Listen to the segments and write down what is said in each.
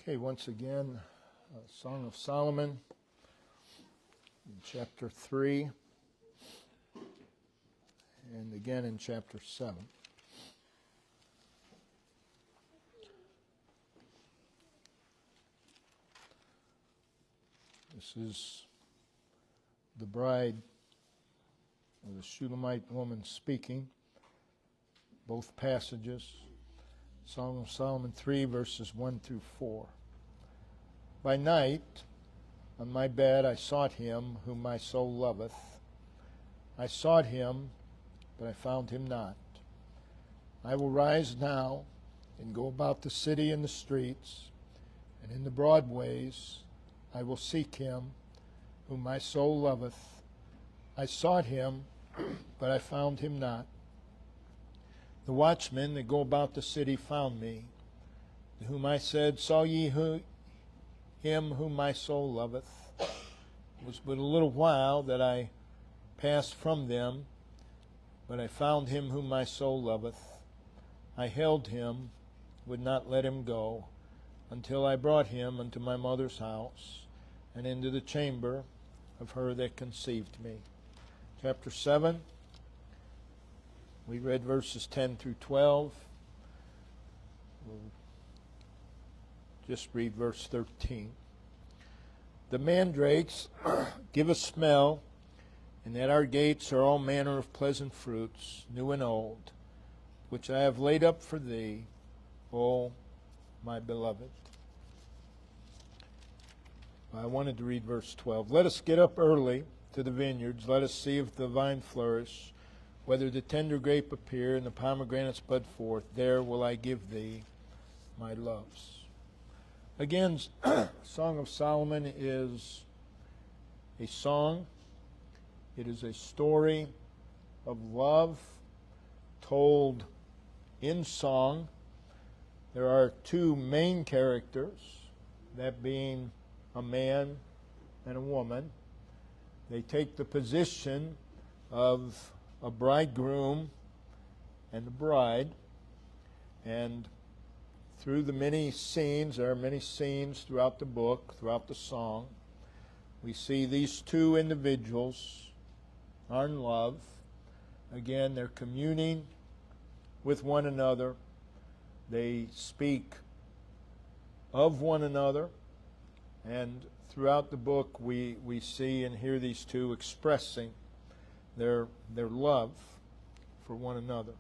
Okay, once again, Song of Solomon, in chapter 3, and again in chapter 7. This is the bride of the Shulamite woman speaking, both passages. Song of Solomon 3, verses 1 through 4. By night, on my bed, I sought him whom my soul loveth. I sought him, but I found him not. I will rise now and go about the city and the streets, and in the broad ways I will seek him whom my soul loveth. I sought him, but I found him not. The watchmen that go about the city found me, to whom I said, Saw ye him whom my soul loveth? It was but a little while that I passed from them, but I found him whom my soul loveth. I held him, would not let him go, until I brought him unto my mother's house, and into the chamber of her that conceived me. Chapter 7. We read verses 10 through 12. We'll just read verse 13. The mandrakes give a smell, and at our gates are all manner of pleasant fruits, new and old, which I have laid up for thee, O my beloved. I wanted to read verse 12. Let us get up early to the vineyards. Let us see if the vine flourish, whether the tender grape appear and the pomegranates bud forth. There will I give thee my loves. Again, Song of Solomon is a song. It is a story of love told in song. There are two main characters, that being a man and a woman. They take the position of a bridegroom and a bride, and through the many scenes, there are many scenes throughout the book, throughout the song, we see these two individuals are in love. Again, they're communing with one another. They speak of one another, and throughout the book we see and hear these two expressing their love for one another.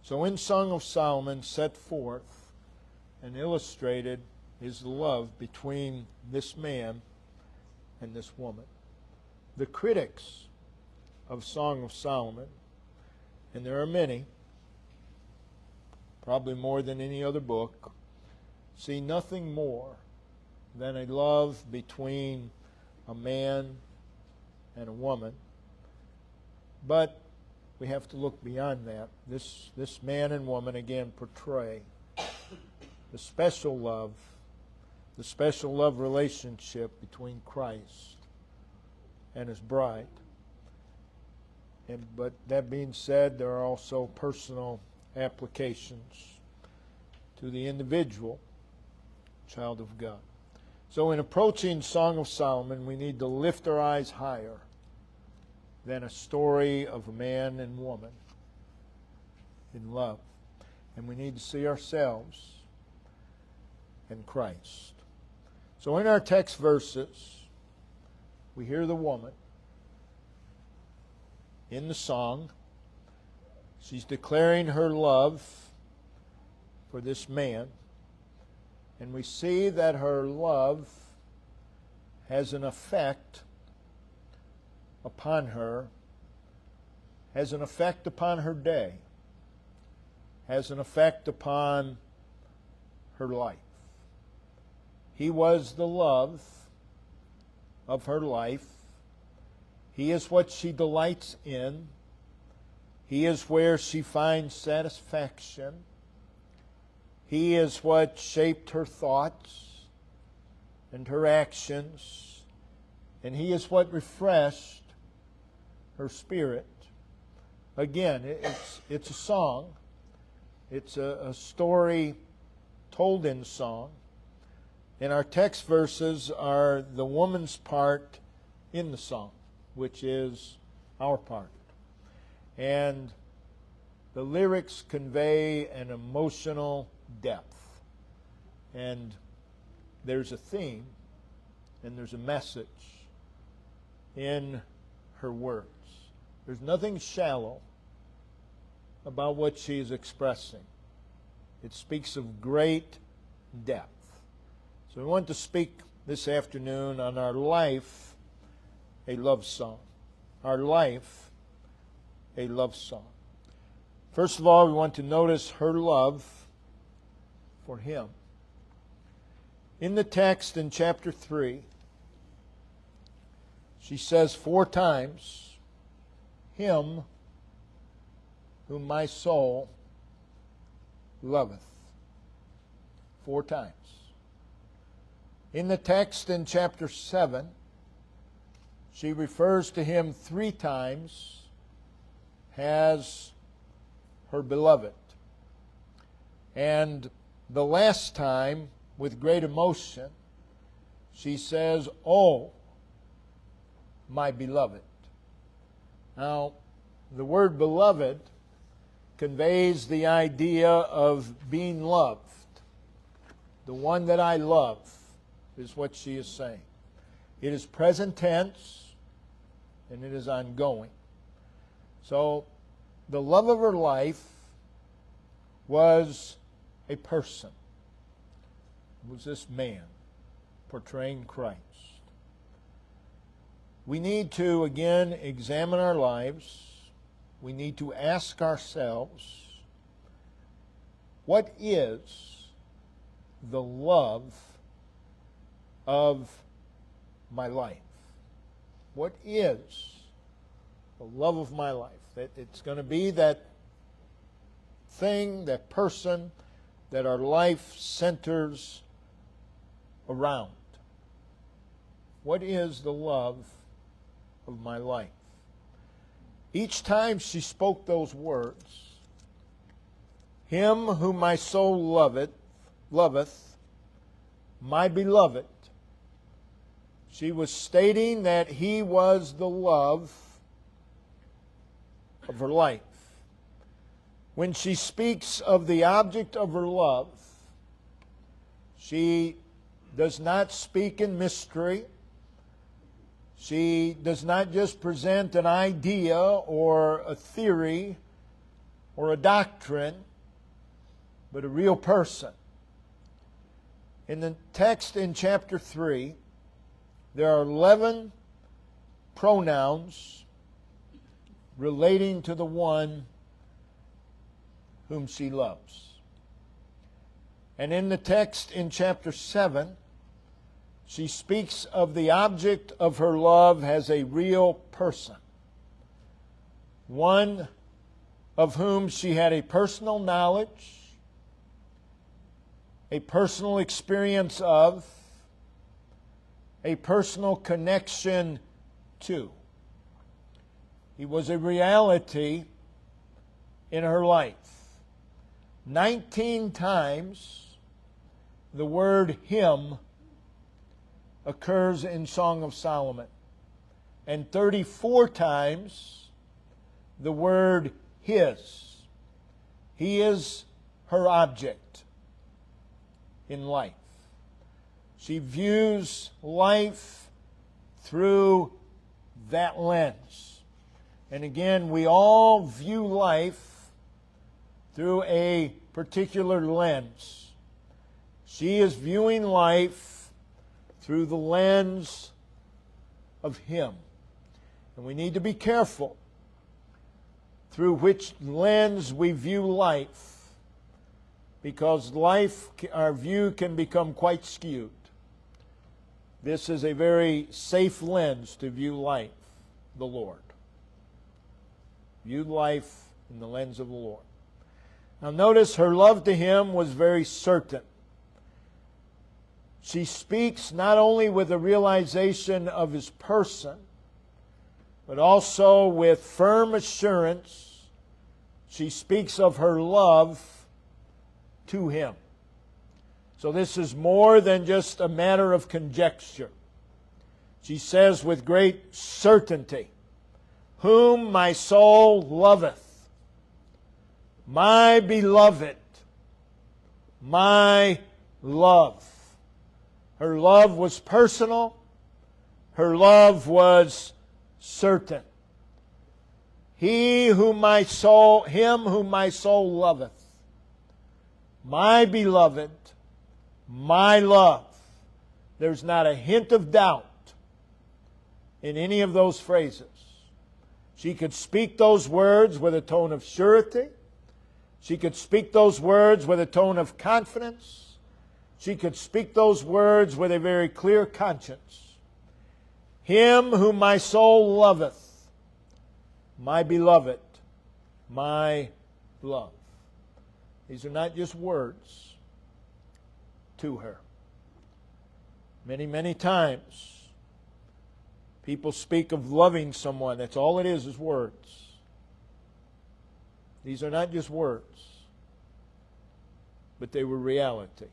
So in Song of Solomon, set forth and illustrated is the love between this man and this woman. The critics of Song of Solomon, and there are many, probably more than any other book, see nothing more than a love between a man and a woman. But we have to look beyond that. This man and woman, again, portray the special love relationship between Christ and His bride. But that being said, there are also personal applications to the individual child of God. So in approaching Song of Solomon, we need to lift our eyes higher than a story of a man and woman in love. And we need to see ourselves in Christ. So in our text verses, we hear the woman in the song. She's declaring her love for this man. And we see that her love has an effect upon her, has an effect upon her day, has an effect upon her life. He was the love of her life. He is what she delights in. He is where she finds satisfaction. He is what shaped her thoughts and her actions. And He is what refreshed her spirit. Again, it's a song. It's a story told in song. And our text verses are the woman's part in the song, which is our part. And the lyrics convey an emotional depth. And there's a theme and there's a message in her words. There's nothing shallow about what she is expressing. It speaks of great depth. So we want to speak this afternoon on our life, a love song. Our life, a love song. First of all, we want to notice her love for Him. In the text in chapter 3, she says 4 times, Him whom my soul loveth. 4 times. In the text in chapter 7, she refers to Him 3 times as her beloved. And the last time, with great emotion, she says, "Oh, my beloved." Now, the word beloved conveys the idea of being loved. The one that I love is what she is saying. It is present tense and it is ongoing. So, the love of her life was a person. It was this man portraying Christ. We need to, again, examine our lives. We need to ask ourselves, what is the love of my life? What is the love of my life? That it's going to be that thing, that person that our life centers around. What is the love of my life? Each time she spoke those words, Him whom my soul loveth, my beloved, she was stating that He was the love of her life. When she speaks of the object of her love, she does not speak in mystery. She does not just present an idea or a theory or a doctrine, but a real person. In the text in chapter 3, there are 11 pronouns relating to the one whom she loves. And in the text in chapter 7, she speaks of the object of her love as a real person, one of whom she had a personal knowledge, a personal experience of, a personal connection to. He was a reality in her life. 19 times the word Him occurs in Song of Solomon. And 34 times the word His. He is her object in life. She views life through that lens. And again, we all view life through a particular lens. She is viewing life through the lens of Him. And we need to be careful through which lens we view life, because life, our view can become quite skewed. This is a very safe lens to view life, the Lord. View life in the lens of the Lord. Now notice her love to Him was very certain. She speaks not only with a realization of His person, but also with firm assurance. She speaks of her love to Him. So this is more than just a matter of conjecture. She says with great certainty, whom my soul loveth, my beloved, my love. Her love was personal. Her love was certain. Him whom my soul loveth, my beloved, my love. There's not a hint of doubt in any of those phrases. She could speak those words with a tone of surety. She could speak those words with a tone of confidence. She could speak those words with a very clear conscience. Him whom my soul loveth, my beloved, my love. These are not just words to her. Many, many times, people speak of loving someone. That's all it is words. These are not just words, but they were reality.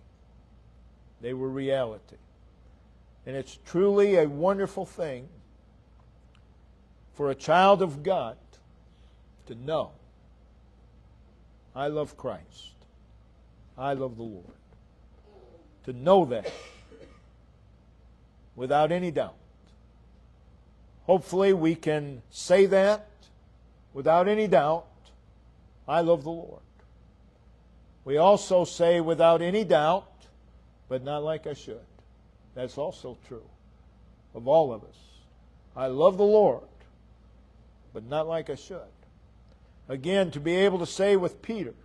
They were reality. And it's truly a wonderful thing for a child of God to know, I love Christ. I love the Lord. To know that without any doubt. Hopefully we can say that without any doubt, I love the Lord. We also say without any doubt, but not like I should. That's also true of all of us. I love the Lord, but not like I should. Again, to be able to say with Peter,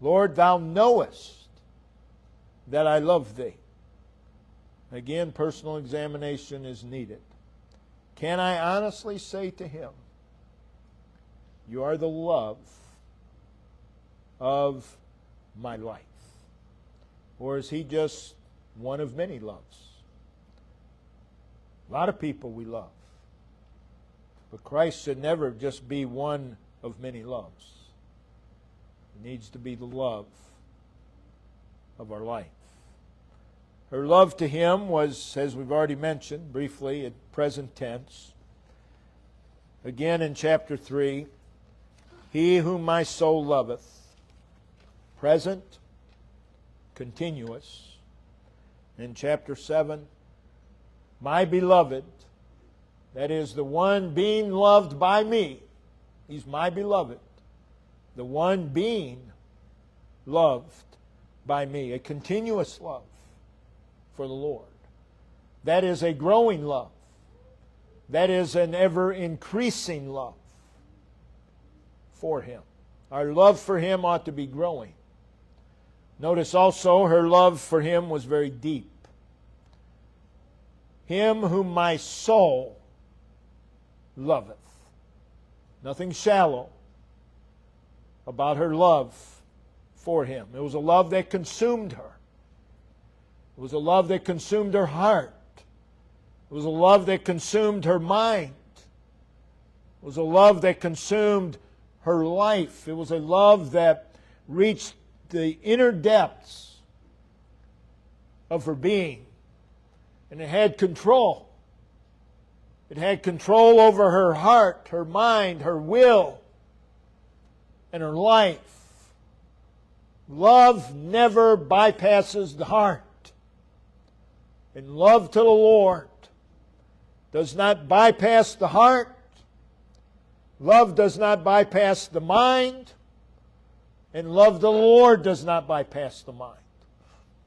Lord, thou knowest that I love thee. Again, personal examination is needed. Can I honestly say to him, you are the love of my life? Or is he just one of many loves? A lot of people we love. But Christ should never just be one of many loves. He needs to be the love of our life. Her love to him was, as we've already mentioned briefly, at present tense. Again in chapter 3, he whom my soul loveth, present, continuous. In chapter 7, my beloved, that is the one being loved by me. He's my beloved. The one being loved by me. A continuous love for the Lord. That is a growing love. That is an ever-increasing love for Him. Our love for Him ought to be growing. Notice also her love for Him was very deep. Him whom my soul loveth. Nothing shallow about her love for Him. It was a love that consumed her. It was a love that consumed her heart. It was a love that consumed her mind. It was a love that consumed her life. It was a love that reached the inner depths of her being. And it had control. It had control over her heart, her mind, her will, and her life. Love never bypasses the heart. And love to the Lord does not bypass the heart. Love does not bypass the mind. And love to the Lord does not bypass the mind.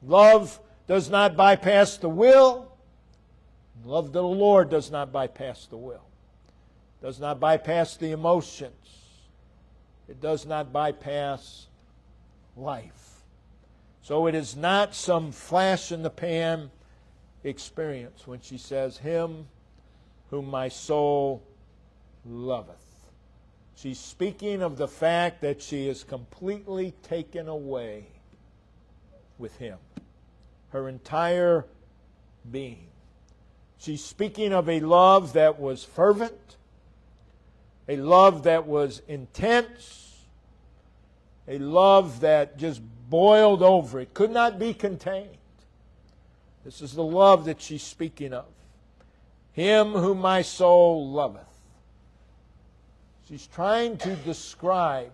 Love does not bypass the will. Love to the Lord does not bypass the will. Does not bypass the emotions. It does not bypass life. So it is not some flash in the pan experience when she says, Him whom my soul loveth. She's speaking of the fact that she is completely taken away with Him. Her entire being. She's speaking of a love that was fervent, a love that was intense, a love that just boiled over. It could not be contained. This is the love that she's speaking of. Him whom my soul loveth. She's trying to describe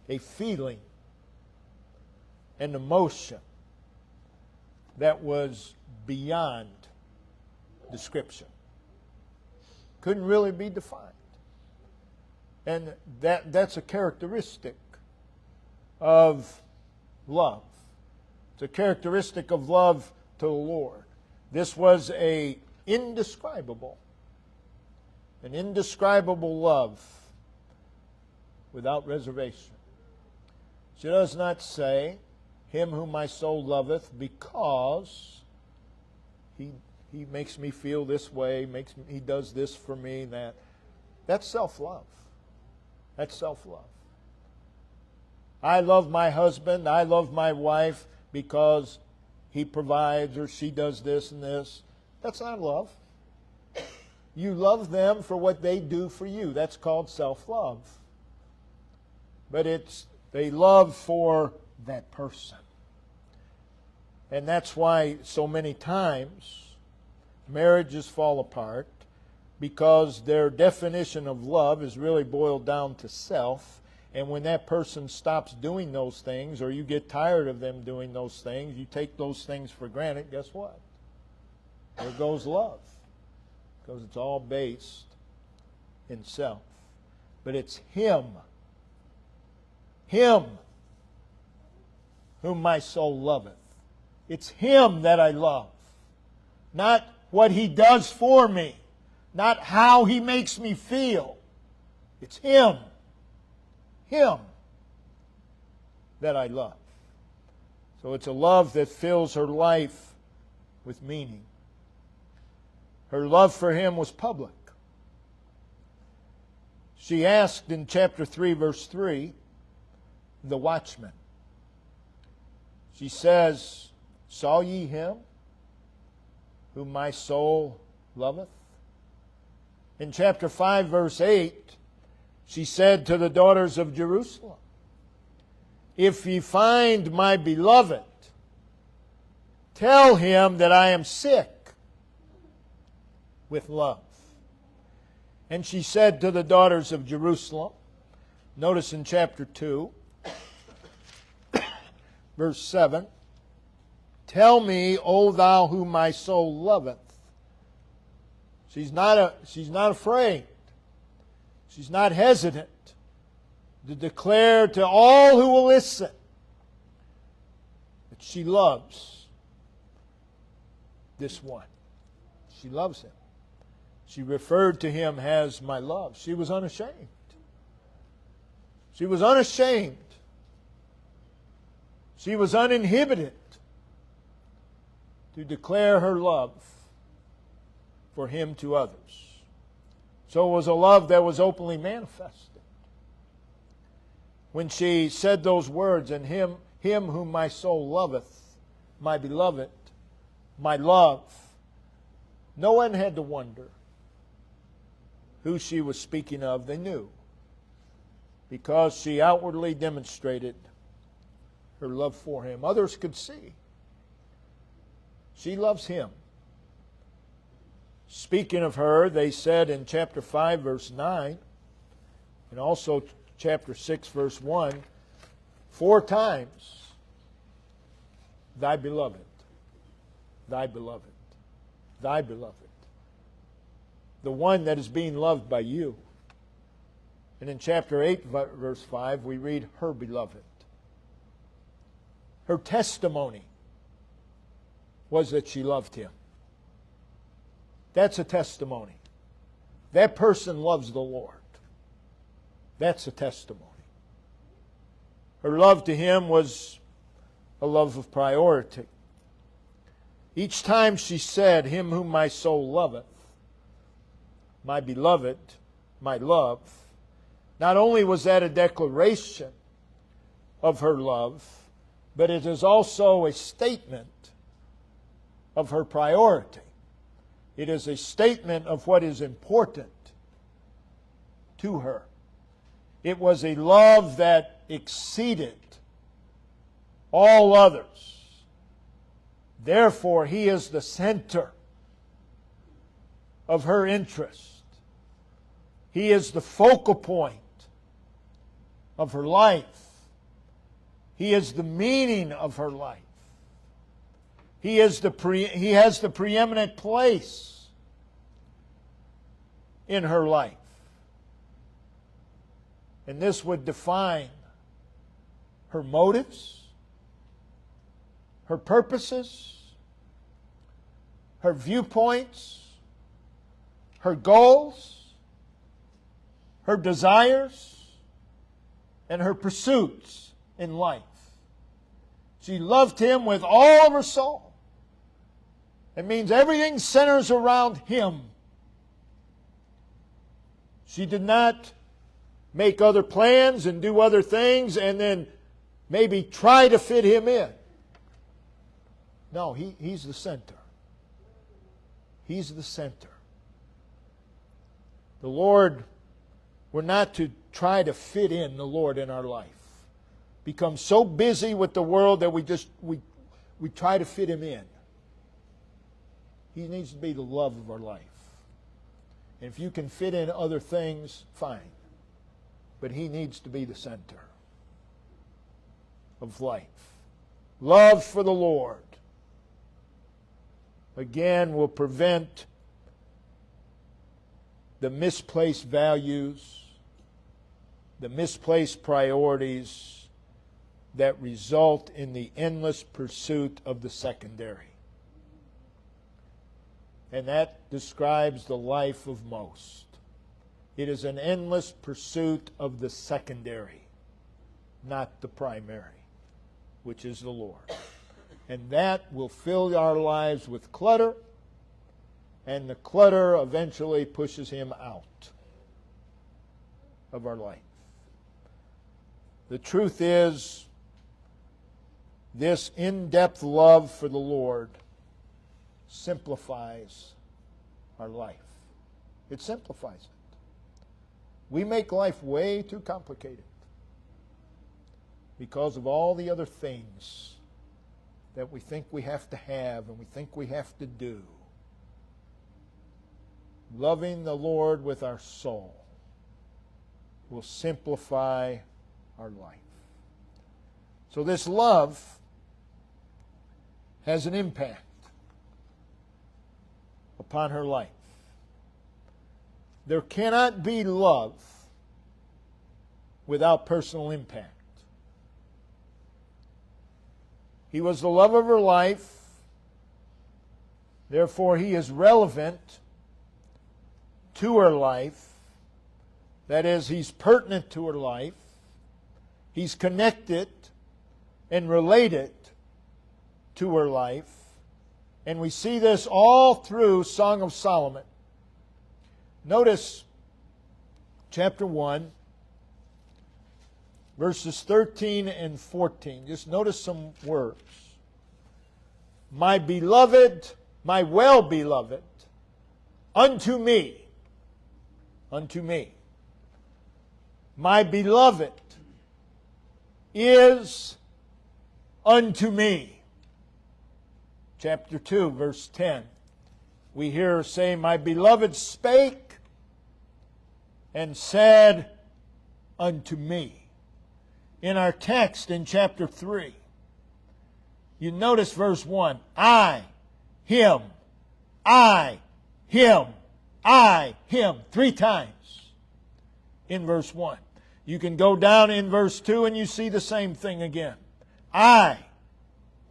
a feeling, an emotion that was beyond description. Couldn't really be defined. And that's a characteristic of love. It's a characteristic of love to the Lord. This was an indescribable love without reservation. She does not say, him whom my soul loveth, because he makes me feel this way, he does this for me, that. That's self-love. That's self-love. I love my husband, I love my wife because he provides or she does this and this. That's not love. You love them for what they do for you. That's called self-love. But it's a love for that person. And that's why so many times marriages fall apart, because their definition of love is really boiled down to self. And when that person stops doing those things, or you get tired of them doing those things, you take those things for granted, guess what? There goes love. Because it's all based in self. But it's Him whom my soul loveth. It's Him that I love. Not what He does for me. Not how He makes me feel. It's Him that I love. So it's a love that fills her life with meaning. Her love for Him was public. She asked in chapter 3, verse 3, the watchman. She says, saw ye Him whom my soul loveth? In chapter 5, verse 8, she said to the daughters of Jerusalem, if ye find my beloved, tell him that I am sick with love. And she said to the daughters of Jerusalem, notice in chapter 2, verse 7, tell me, O thou whom my soul loveth. She's not afraid. She's not hesitant to declare to all who will listen that she loves this one. She loves him. She referred to him as my love. She was unashamed. She was unashamed. She was uninhibited to declare her love for him to others. So it was a love that was openly manifested. When she said those words, and him whom my soul loveth, my beloved, my love, no one had to wonder who she was speaking of. They knew, because she outwardly demonstrated her love for him. Others could see. She loves him. Speaking of her, they said in chapter 5, verse 9, and also chapter 6, verse 1, 4 times, thy beloved, thy beloved, thy beloved. The one that is being loved by you. And in chapter 8, verse 5, we read her beloved. Her testimony was that she loved him. That's a testimony. That person loves the Lord. That's a testimony. Her love to him was a love of priority. Each time she said, him whom my soul loveth, my beloved, my love, not only was that a declaration of her love, but it is also a statement of her priority. It is a statement of what is important to her. It was a love that exceeded all others. Therefore, He is the center of her interest. He is the focal point of her life. He is the meaning of her life. He has the preeminent place in her life. And this would define her motives, her purposes, her viewpoints, her goals, her desires, and her pursuits in life. She loved Him with all of her soul. It means everything centers around Him. She did not make other plans and do other things and then maybe try to fit Him in. No, He's the center. He's the center. The Lord, we're not to try to fit in the Lord in our life. Become so busy with the world that we try to fit Him in. He needs to be the love of our life. And if you can fit in other things, fine. But He needs to be the center of life. Love for the Lord, again, will prevent the misplaced values, the misplaced priorities that result in the endless pursuit of the secondary. And that describes the life of most. It is an endless pursuit of the secondary, not the primary, which is the Lord. And that will fill our lives with clutter, and the clutter eventually pushes Him out of our life. The truth is, this in-depth love for the Lord simplifies our life. It simplifies it. We make life way too complicated because of all the other things that we think we have to have and we think we have to do. Loving the Lord with our soul will simplify our life. So this love has an impact upon her life. There cannot be love without personal impact. He was the love of her life. Therefore, He is relevant to her life. That is, He's pertinent to her life. He's connected and related to her life. And we see this all through Song of Solomon. Notice chapter 1, verses 13 and 14. Just notice some words. My beloved, my well-beloved, unto me. My beloved is unto me. Chapter 2, verse 10. We hear her say, my beloved spake and said unto me. In our text in chapter 3, you notice verse 1. I, him, him. 3 times in verse 1. You can go down in verse 2 and you see the same thing again. I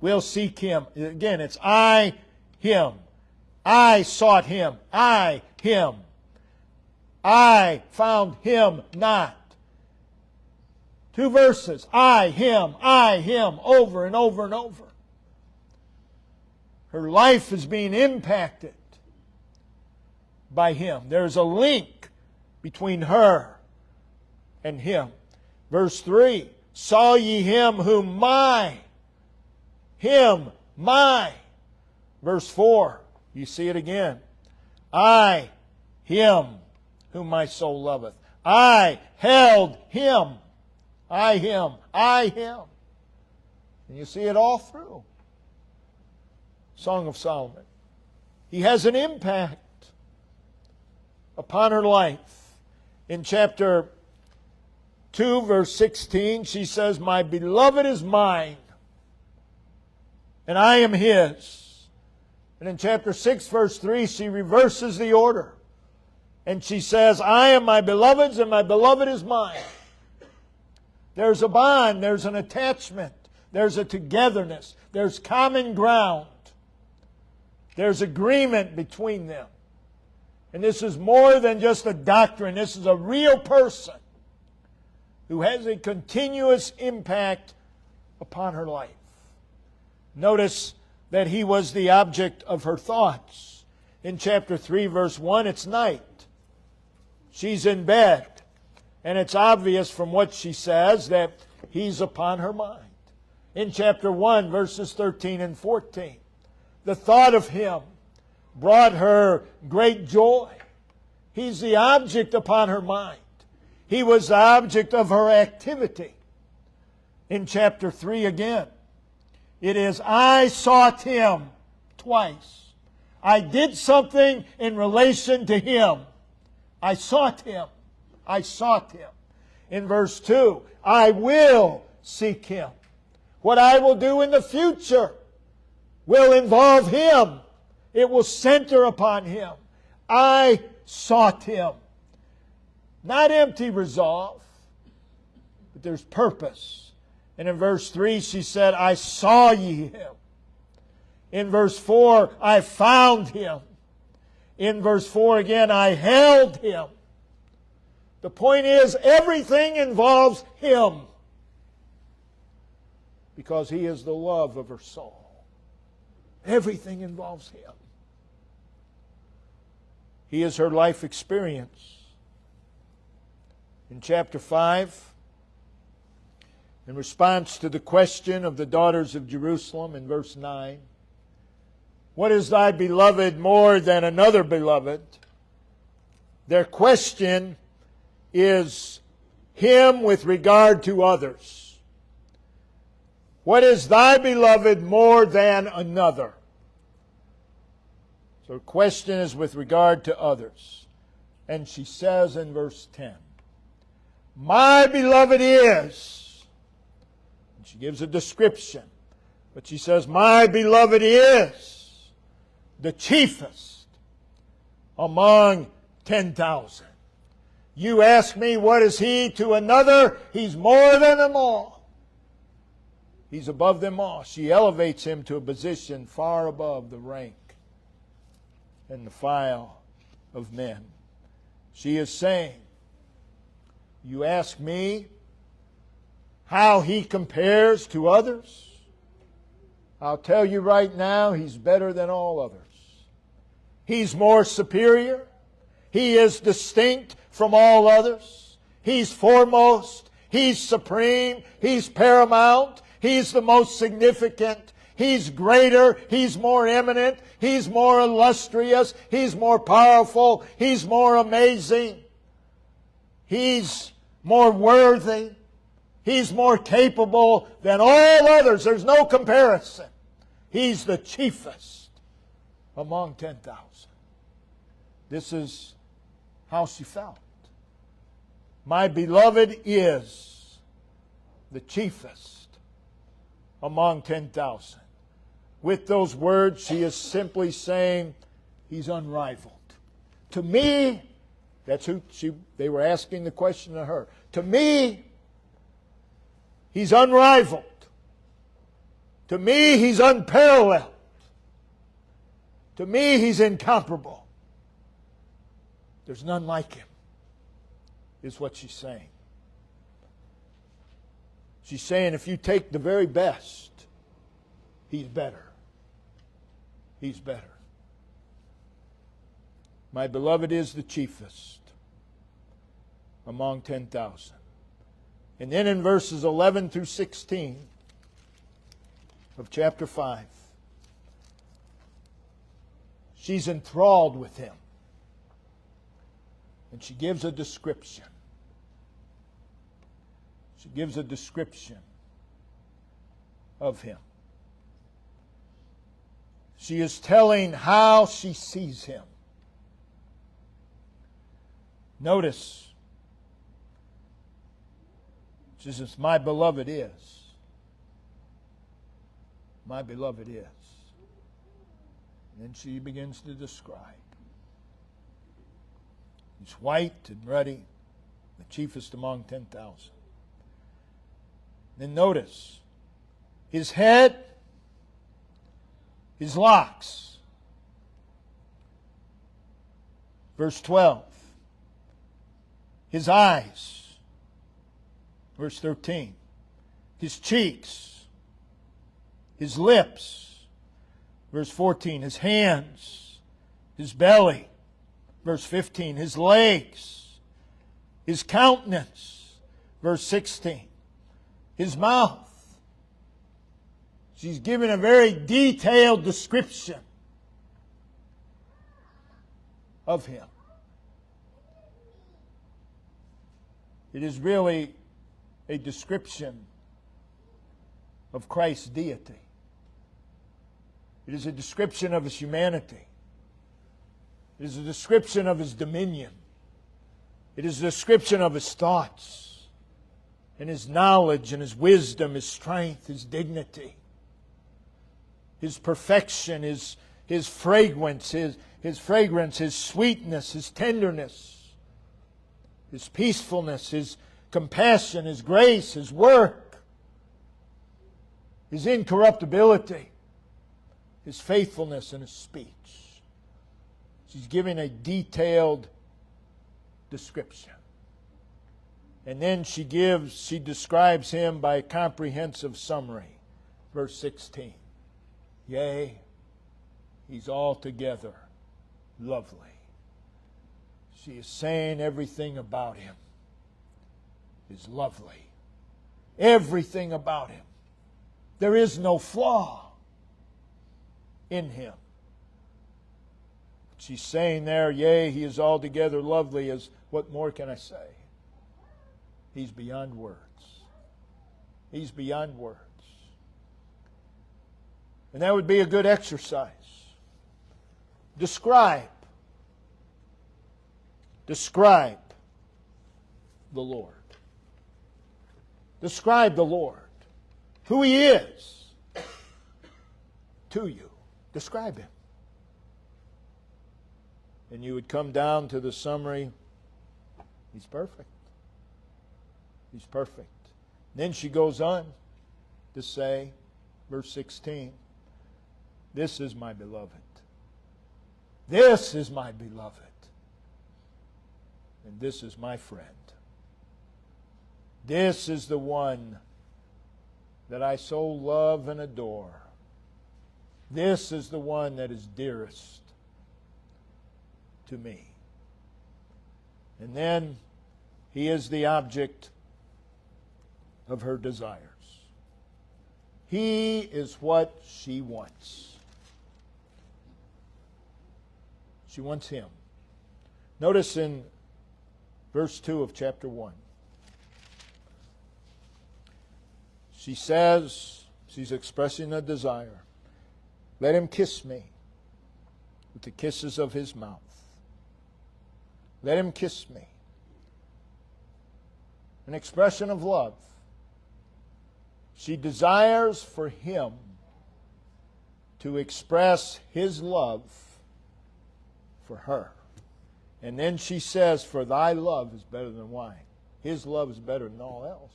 will seek him. Again, it's I, him. I sought him. I, him. I found him not. 2 verses. I, him, over and over and over. Her life is being impacted by him. There's a link between her and him. Verse 3. Saw ye him whom my. Verse 4. You see it again. I, him, whom my soul loveth. I held him. I, him. And you see it all through Song of Solomon. He has an impact upon her life. In chapter 2, verse 16, she says, "My beloved is mine, and I am his." And in chapter 6, verse 3, she reverses the order. And she says, "I am my beloved's, and my beloved is mine." There's a bond, there's an attachment, there's a togetherness, there's common ground. There's agreement between them. And this is more than just a doctrine. This is a real person who has a continuous impact upon her life. Notice that he was the object of her thoughts. In chapter 3, verse 1, it's night. She's in bed. And it's obvious from what she says that he's upon her mind. In chapter 1, verses 13 and 14, the thought of him brought her great joy. He's the object upon her mind. He was the object of her activity. In chapter 3 again, it is, "I sought him," twice. I did something in relation to him. I sought him. I sought him. In verse 2, "I will seek him." What I will do in the future will involve him. It will center upon him. I sought him. Not empty resolve, but there's purpose. And in verse 3 she said, "I saw ye him." In verse 4, "I found him." In verse 4 again, "I held him." The point is, everything involves him, because he is the love of her soul. Everything involves him. He is her life experience. In chapter 5, in response to the question of the daughters of Jerusalem in verse 9, "What is thy beloved more than another beloved?" Their question is him with regard to others. What is thy beloved more than another? So the question is with regard to others. And she says in verse 10, "My beloved is," and she gives a description, but she says, "My beloved is the chiefest among 10,000. You ask me, what is he to another? He's more than them all. He's above them all." She elevates him to a position far above the rank and the file of men. She is saying, you ask me how he compares to others? I'll tell you right now, he's better than all others. He's more superior. He is distinct from all others. He's foremost. He's supreme. He's paramount. He's the most significant. He's greater. He's more eminent. He's more illustrious. He's more powerful. He's more amazing. He's more worthy. He's more capable than all others. There's no comparison. He's the chiefest among 10,000. This is how she felt. My beloved is the chiefest among 10,000. With those words, she is simply saying, he's unrivaled. To me, that's who they were asking the question to her. To me, he's unrivaled. To me, he's unparalleled. To me, he's incomparable. There's none like him, is what she's saying. She's saying if you take the very best, he's better. He's better. My beloved is the chiefest among 10,000. And then in verses 11 through 16 of chapter 5, she's enthralled with him. And she gives a description. She gives a description of Him. She is telling how she sees Him. Notice, she says, my beloved is. My beloved is. And then she begins to describe. He's white and ruddy, the chiefest among 10,000. Then notice, his head, his locks. Verse 12. His eyes. Verse 13. His cheeks. His lips. Verse 14. His hands. His belly. Verse 15. His legs. His countenance. Verse 16. His mouth. She's given a very detailed description of Him. It is really a description of Christ's deity. It is a description of His humanity. It is a description of His dominion. It is a description of His thoughts and His knowledge and His wisdom, His strength, His dignity, His perfection, His fragrance, His sweetness, His tenderness, His peacefulness, His compassion, His grace, His work, His incorruptibility, His faithfulness, and His speech. She's giving a detailed description. And then she describes Him by a comprehensive summary. Verse 16. Yea, He's altogether lovely. She is saying everything about Him is lovely. Everything about Him. There is no flaw in Him. She's saying there, yea, He is altogether lovely. As what more can I say? He's beyond words. He's beyond words. And that would be a good exercise. Describe the Lord. Describe the Lord. Who He is to you. Describe Him. And you would come down to the summary. He's perfect. He's perfect. Then she goes on to say, verse 16, this is my beloved. This is my beloved. And this is my friend. This is the one that I so love and adore. This is the one that is dearest to me. And then He is the object of her desires. He is what she wants. She wants Him. Notice in verse 2 of chapter 1. She says, she's expressing a desire. Let Him kiss me with the kisses of His mouth. Let Him kiss me. An expression of love. She desires for Him to express His love for her. And then she says, for thy love is better than wine. His love is better than all else.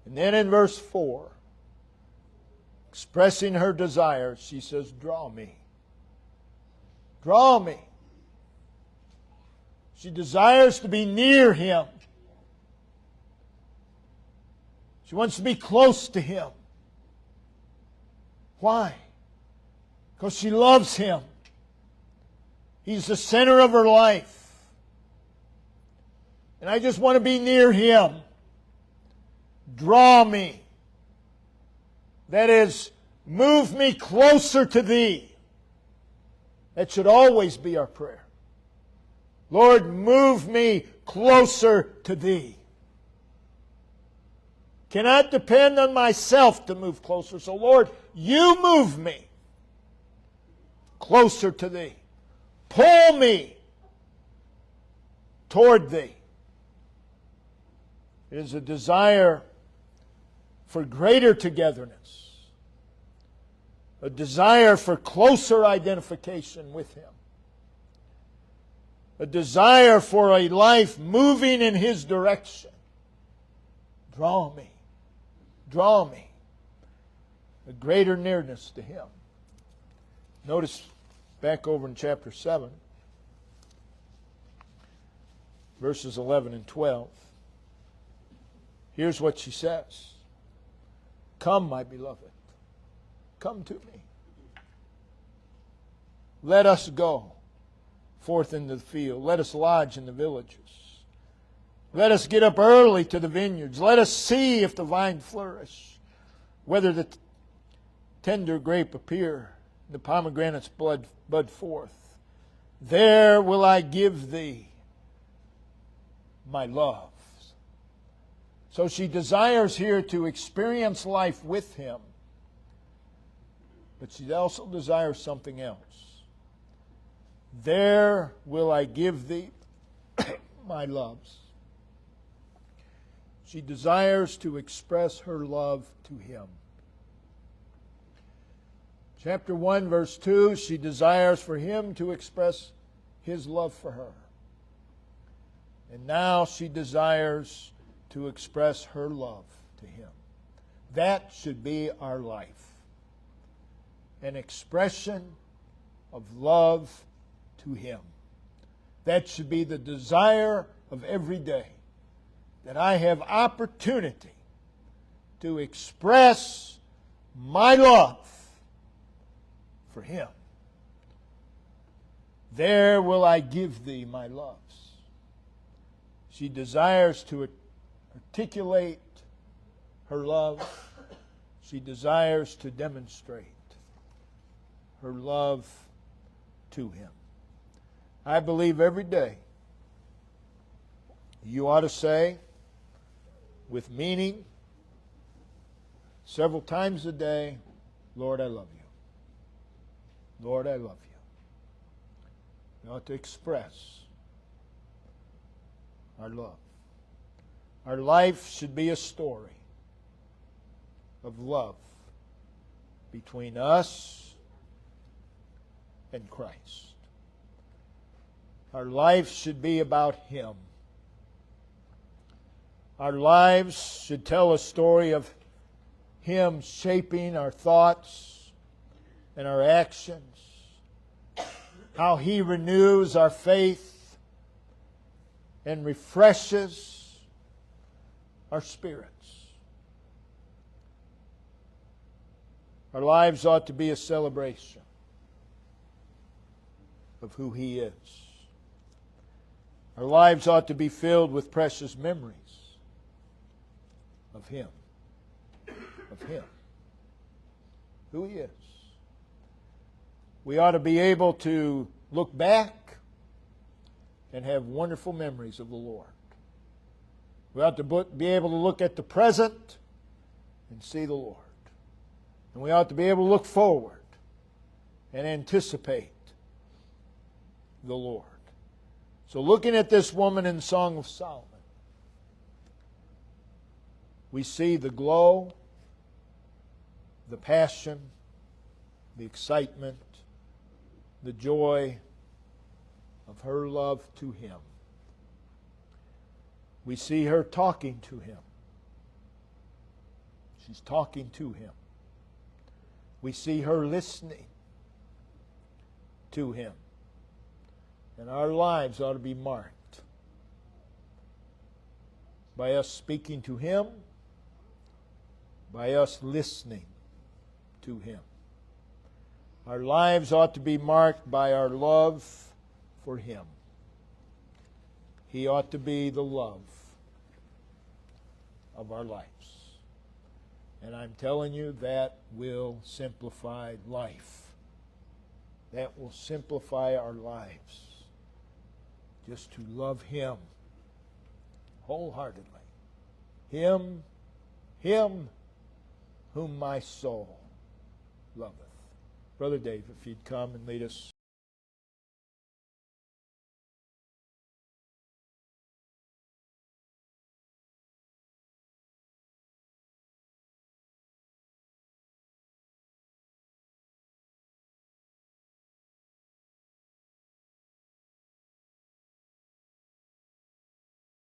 And then in verse 4, expressing her desire, she says, draw me. Draw me. She desires to be near Him. She wants to be close to Him. Why? Because she loves Him. He's the center of her life. And I just want to be near Him. Draw me. That is, move me closer to Thee. That should always be our prayer. Lord, move me closer to Thee. cannot depend on myself to move closer. So Lord, you move me closer to Thee. Pull me toward Thee. It is a desire for greater togetherness, a desire for closer identification with Him, a desire for a life moving in His direction. Draw me, a greater nearness to Him. Notice back over in chapter 7, verses 11 and 12. Here's what she says. Come, my beloved, come to me. Let us go forth into the field. Let us lodge in the villages. Let us get up early to the vineyards. Let us see if the vine flourish, whether the tender grape appear, the pomegranates bud forth. There will I give thee my love. So she desires here to experience life with Him. But she also desires something else. There will I give thee my loves. She desires to express her love to Him. Chapter 1, verse 2, she desires for Him to express His love for her. And now she desires to express her love to Him. That should be our life. An expression of love to Him. That should be the desire of every day. That I have opportunity to express my love for Him. There will I give thee my loves. She desires to articulate her love. She desires to demonstrate her love to Him. I believe every day you ought to say, with meaning, several times a day, Lord, I love you. Lord, I love you. You ought to express our love. Our life should be a story of love between us and Christ. Our life should be about Him. Our lives should tell a story of Him shaping our thoughts and our actions. How He renews our faith and refreshes our spirits. Our lives ought to be a celebration of who He is. Our lives ought to be filled with precious memories of Him. Of Him. Who He is. We ought to be able to look back and have wonderful memories of the Lord. We ought to be able to look at the present and see the Lord. And we ought to be able to look forward and anticipate the Lord. So looking at this woman in Song of Solomon, we see the glow, the passion, the excitement, the joy of her love to Him. We see her talking to Him. She's talking to Him. We see her listening to Him. And our lives ought to be marked by us speaking to Him, by us listening to Him. Our lives ought to be marked by our love for Him. He ought to be the love of our lives. And I'm telling you, that will simplify life. That will simplify our lives. Just to love Him wholeheartedly. Him him whom my soul loveth. Brother Dave, if you'd come and lead us